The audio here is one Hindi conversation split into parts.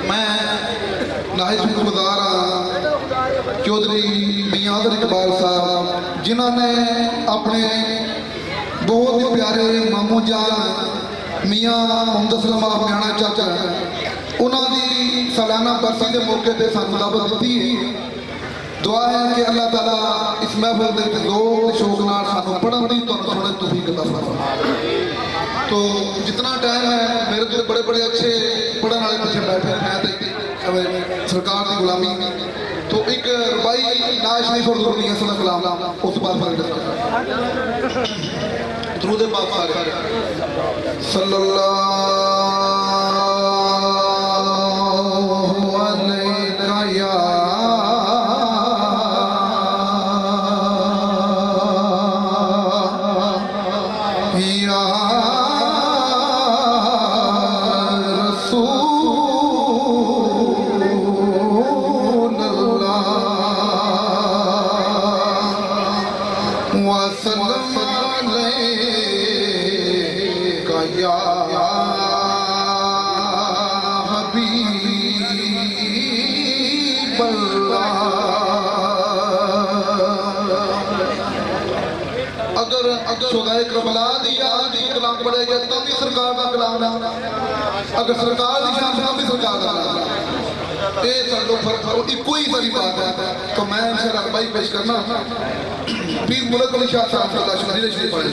मैं नाहिद शुक्रगुजार चौधरी मियां इकबाल साहब जिन्होंने अपने बहुत ही प्यारे मामू जान मियां मोहम्मद असलम म्याणा चाचा उन्होंने सालाना बरसी के मौके पर सानू दावत दी है। दुआ है कि अल्लाह ताला इस महफिल के जोर शौक नाल सानू पढ़न दी सुनने तौफीक अता फरमाए। तो जितना टाइम है मेरे तो बड़े बड़े अच्छे पढ़ने वाले पीछे बैठे हैं तो सरकार की गुलामी तो एक रुबाई नाज शरीफ और दुरूद नहीं कलाम उस बात पर दुरूद पाक सारे सल्लल्लाहु अलैहि या अगर सरकार की शान भी सरकार कोई बड़ी बात है तो मैं इंशाअल्लाह भाई पेश करना पीर मुल्क अली शाह साहब शरीफ पढ़े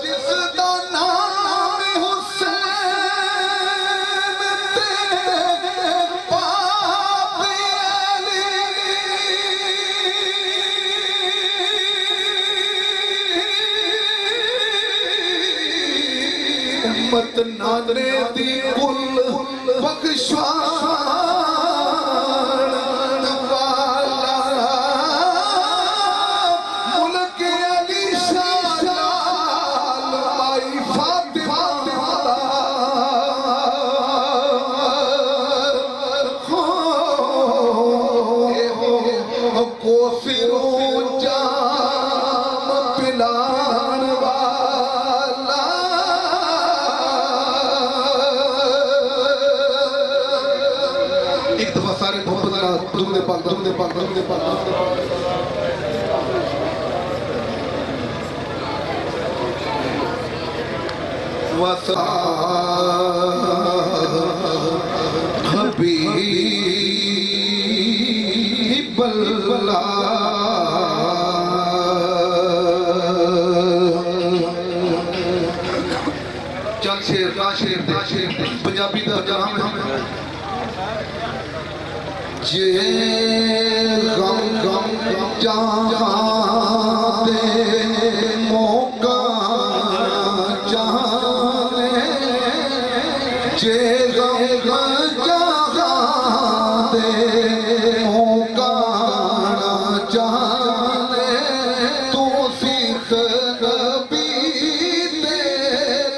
जिसदा नाम हुसैन मत नाने दी कुल बख्शवान वाला मुल्क अली शाह माई फातिमा को फिरों जाम पिलान वाला एक दफा सारे मोहब्बत का दुगने पाक वसा हबीब अल्लाह चल शेर का शेर पंजाबी का जाम है जे गम चाहते मौका चाहते जे गम चाहते मौका चाहते तू सीख कबीते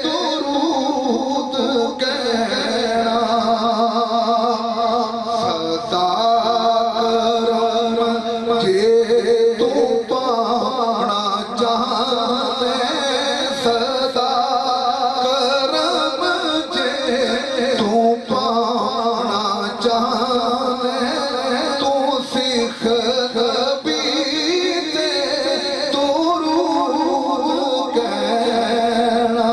दुरूद कहना सदा जे तू पाना चाहते सदा करम जे तू पाना चाहते तू सीख कबीते दुरूद कहना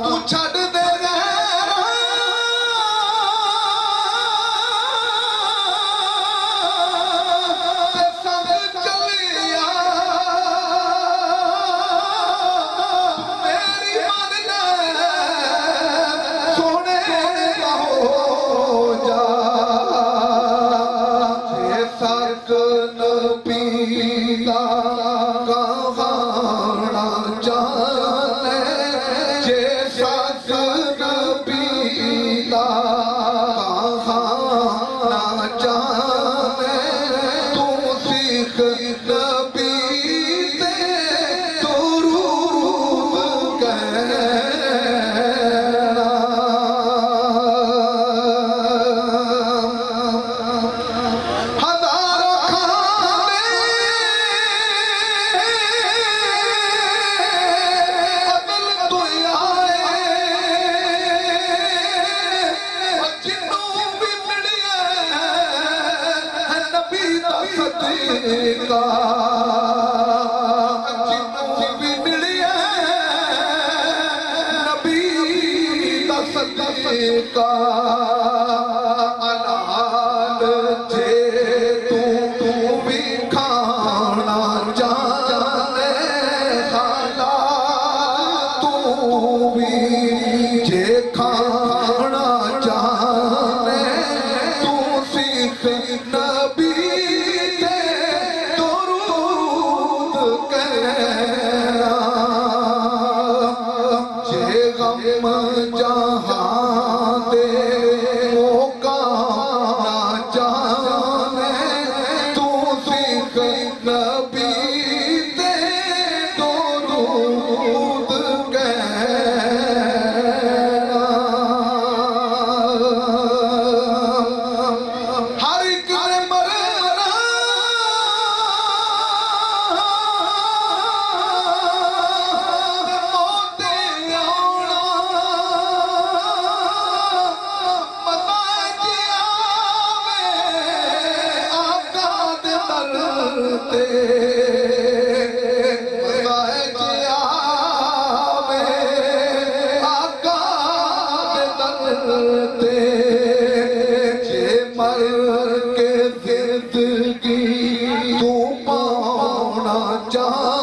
तू छड़ दे का अनाल जे तू भी खाना जाने खाला तू भी जे खाना जाने तू सीख नबी दे दुरूद कहना जे गम जहां दे मौका ना जाने तू सीख नबी दे दुरूद कहना हर एक ने मरना मौते आना मर के जिंदगी तू पाना चाह